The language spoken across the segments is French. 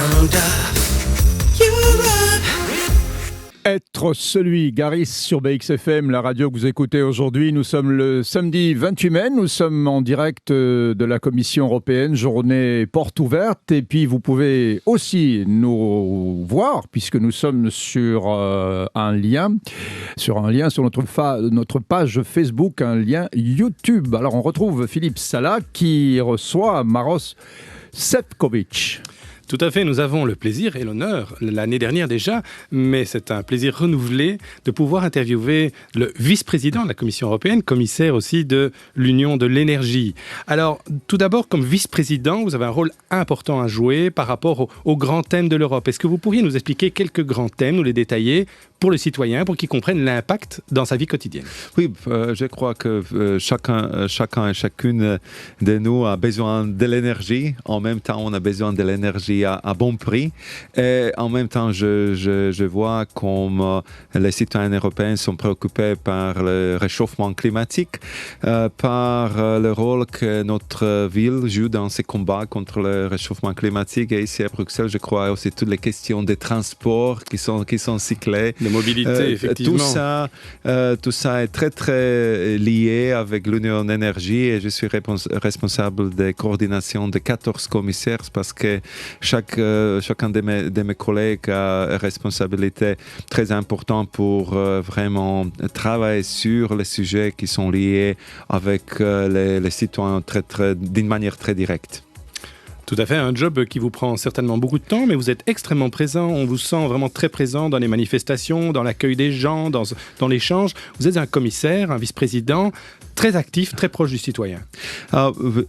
sound of Europe. Être celui, Garis sur BXFM, la radio que vous écoutez aujourd'hui. Nous sommes le samedi 28 mai, nous sommes en direct de la Commission européenne, journée porte ouverte. Et puis vous pouvez aussi nous voir, puisque nous sommes sur un lien sur notre page Facebook, un lien YouTube. Alors on retrouve Philippe Salah qui reçoit Maroš Šefčovič. Tout à fait, nous avons le plaisir et l'honneur, l'année dernière déjà, mais c'est un plaisir renouvelé de pouvoir interviewer le vice-président de la Commission européenne, commissaire aussi de l'Union de l'énergie. Alors, tout d'abord, comme vice-président, vous avez un rôle important à jouer par rapport aux grands thèmes de l'Europe. Est-ce que vous pourriez nous expliquer quelques grands thèmes, nous les détailler pour le citoyen, pour qu'il comprenne l'impact dans sa vie quotidienne? Oui, je crois que chacun et chacune de nous a besoin de l'énergie. En même temps, on a besoin de l'énergie à bon prix. Et en même temps, je vois comme les citoyens européens sont préoccupés par le réchauffement climatique, par le rôle que notre ville joue dans ces combats contre le réchauffement climatique. Et ici à Bruxelles, je crois aussi toutes les questions des transports qui sont cyclés. De mobilité, effectivement. Tout ça est très, très lié avec l'Union d'énergie et je suis responsable de coordination de 14 commissaires parce que chacun de mes collègues a une responsabilité très importante pour vraiment travailler sur les sujets qui sont liés avec les citoyens d'une manière très directe. Tout à fait, un job qui vous prend certainement beaucoup de temps, mais vous êtes extrêmement présent, on vous sent vraiment très présent dans les manifestations, dans l'accueil des gens, dans l'échange. Vous êtes un commissaire, un vice-président, très actif, très proche du citoyen.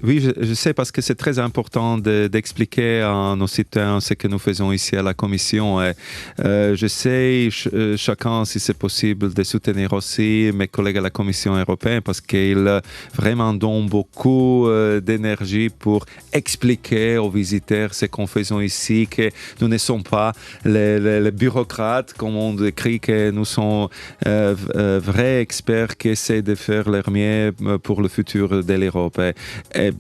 Oui, je sais parce que c'est très important d'expliquer à nos citoyens ce que nous faisons ici à la Commission. Et, je sais, chacun, si c'est possible, de soutenir aussi mes collègues à la Commission européenne parce qu'ils vraiment donnent beaucoup d'énergie pour expliquer aux visiteurs ce qu'on fait ici, que nous ne sommes pas les bureaucrates, comme on décrit, que nous sommes vrais experts qui essaient de faire leur mieux pour le futur de l'Europe. Et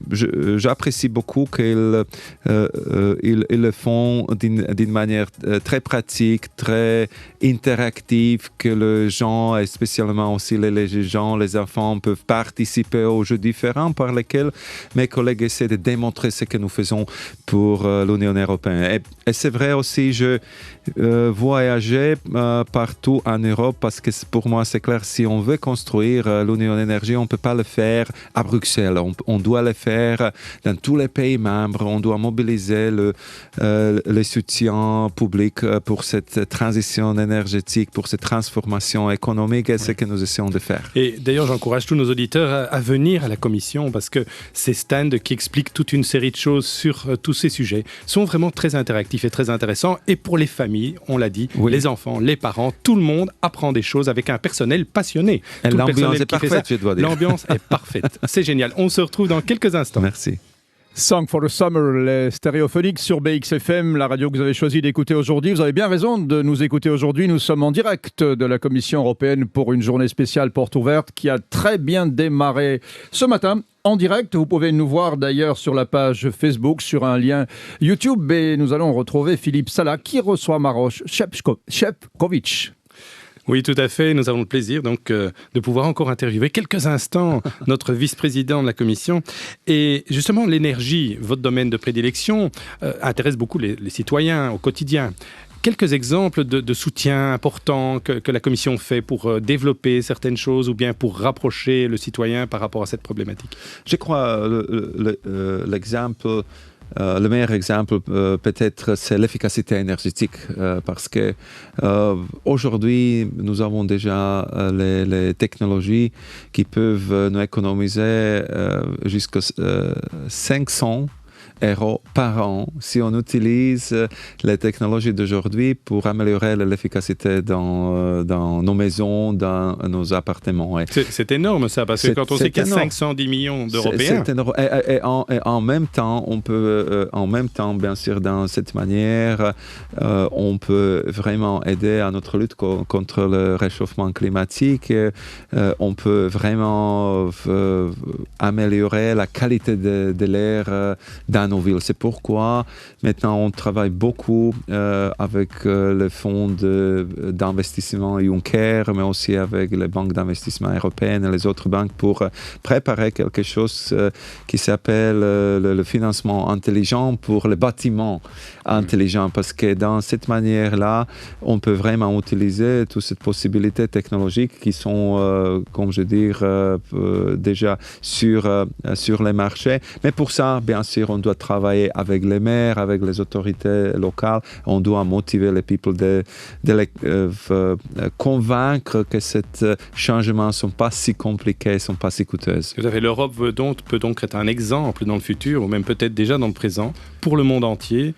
j'apprécie beaucoup qu'ils le font d'une manière très pratique, très interactive, que les gens, et spécialement aussi les gens, les enfants, peuvent participer aux jeux différents par lesquels mes collègues essaient de démontrer ce que nous faisons pour l'Union européenne. Et c'est vrai aussi, je voyageais partout en Europe parce que pour moi, c'est clair, si on veut construire l'Union d'énergie, on ne peut pas le faire à Bruxelles. On doit le faire dans tous les pays membres. On doit mobiliser le soutien public pour cette transition énergétique, pour cette transformation économique et ce que nous essayons de faire. Et d'ailleurs, j'encourage tous nos auditeurs à venir à la Commission parce que ces stands qui expliquent toute une série de choses sur tous ces sujets sont vraiment très interactifs et très intéressants. Et pour les familles, on l'a dit, oui, les enfants, les parents, tout le monde apprend des choses avec un personnel passionné. Et l'ambiance est parfaite, je dois dire. L'ambiance est parfaite. C'est génial. On se retrouve dans quelques instants. Merci. Song for the Summer, les Stéréophoniques sur BXFM, la radio que vous avez choisi d'écouter aujourd'hui. Vous avez bien raison de nous écouter aujourd'hui. Nous sommes en direct de la Commission européenne pour une journée spéciale porte ouverte qui a très bien démarré ce matin. En direct, vous pouvez nous voir d'ailleurs sur la page Facebook, sur un lien YouTube. Et nous allons retrouver Philippe Salah qui reçoit Maroš Šefčovič. Oui, tout à fait. Nous avons le plaisir donc de pouvoir encore interviewer quelques instants notre vice-président de la Commission. Et justement, l'énergie, votre domaine de prédilection, intéresse beaucoup les citoyens au quotidien. Quelques exemples de soutien important que la Commission fait pour développer certaines choses ou bien pour rapprocher le citoyen par rapport à cette problématique. Je crois le meilleur exemple peut-être c'est l'efficacité énergétique parce que aujourd'hui nous avons déjà les technologies qui peuvent nous économiser jusqu'à 500 € par an si on utilise les technologies d'aujourd'hui pour améliorer l'efficacité dans nos maisons, dans nos appartements. C'est énorme ça, parce que quand on sait qu'il y a 510 millions d'Européens... C'est énorme. Et en même temps, on peut, bien sûr, dans cette manière, on peut vraiment aider à notre lutte contre le réchauffement climatique. On peut vraiment améliorer la qualité de l'air dans nos villes. C'est pourquoi maintenant on travaille beaucoup avec le fonds d'investissement Juncker, mais aussi avec les banques d'investissement européennes et les autres banques pour préparer quelque chose qui s'appelle le financement intelligent pour les bâtiments intelligents, parce que dans cette manière-là, on peut vraiment utiliser toutes ces possibilités technologiques qui sont, comme je dis, déjà sur les marchés. Mais pour ça, bien sûr, on doit travailler avec les maires, avec les autorités locales. On doit motiver les people de les convaincre que ces changements ne sont pas si compliqués, ne sont pas si coûteux. Tout à fait. L'Europe peut donc être un exemple dans le futur, ou même peut-être déjà dans le présent, pour le monde entier.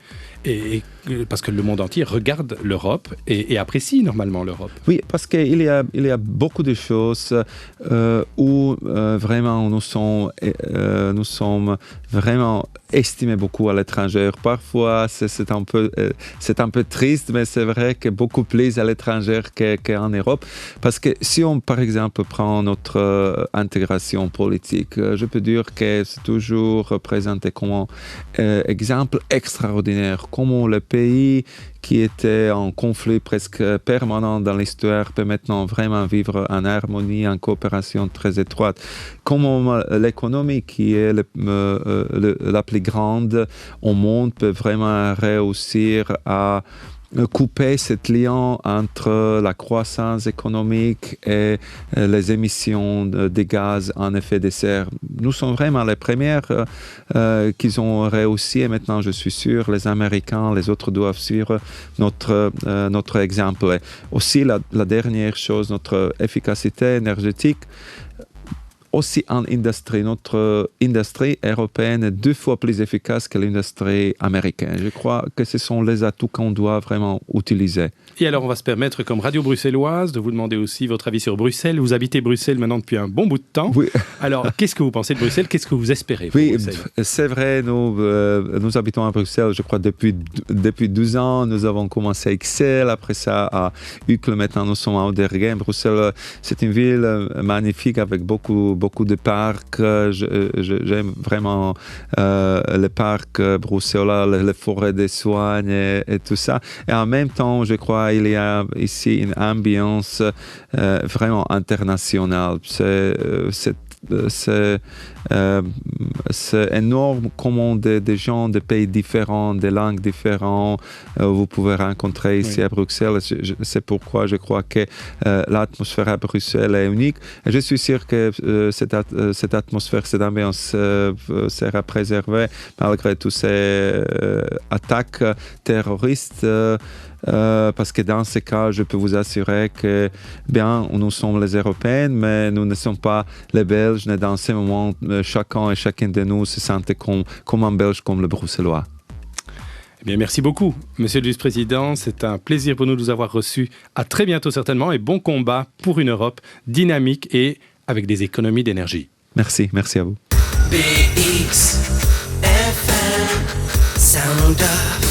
Et parce que le monde entier regarde l'Europe et apprécie normalement l'Europe. Oui, parce qu'il y a beaucoup de choses où vraiment nous sommes vraiment estimés beaucoup à l'étranger. Parfois, c'est un peu triste, mais c'est vrai que beaucoup plus à l'étranger qu'en Europe. Parce que si on, par exemple, prend notre intégration politique, je peux dire que c'est toujours présenté comme un exemple extraordinaire. Comment le pays qui était en conflit presque permanent dans l'histoire peut maintenant vraiment vivre en harmonie, en coopération très étroite. Comment l'économie qui est la plus grande au monde peut vraiment réussir à couper ce lien entre la croissance économique et les émissions de gaz en effet de serre. Nous sommes vraiment les premières qui ont réussi et maintenant je suis sûr les Américains, les autres doivent suivre notre exemple. Et aussi la dernière chose, notre efficacité énergétique. Aussi en industrie, notre industrie européenne est 2 fois plus efficace que l'industrie américaine. Je crois que ce sont les atouts qu'on doit vraiment utiliser. Et alors, on va se permettre, comme radio bruxelloise, de vous demander aussi votre avis sur Bruxelles. Vous habitez Bruxelles maintenant depuis un bon bout de temps. Oui. Alors, qu'est-ce que vous pensez de Bruxelles? Qu'est-ce que vous espérez pour Bruxelles? C'est vrai, nous habitons à Bruxelles, je crois, depuis 12 ans. Nous avons commencé à Excel, après ça à Uccle, maintenant nous sommes à Ouderghem. Bruxelles, c'est une ville magnifique avec beaucoup de parcs. J'aime vraiment les parcs bruxellois, les forêts des soignes et tout ça. Et en même temps, je crois il y a ici une ambiance vraiment internationale. C'est énorme comment des gens de pays différents, des langues différentes, vous pouvez rencontrer ici à Bruxelles. C'est pourquoi je crois que l'atmosphère à Bruxelles est unique. Et je suis sûr que cette atmosphère, cette ambiance sera préservée malgré toutes ces attaques terroristes. Parce que dans ce cas, je peux vous assurer que bien, nous sommes les Européens, mais nous ne sommes pas les Belges. Et dans ce moment, chacun et chacun de nous se sentait comme un Belge, comme le Bruxellois. Eh bien, merci beaucoup, Monsieur le Vice-président. C'est un plaisir pour nous de vous avoir reçus. À très bientôt certainement et bon combat pour une Europe dynamique et avec des économies d'énergie. Merci à vous. BX FM, sound up.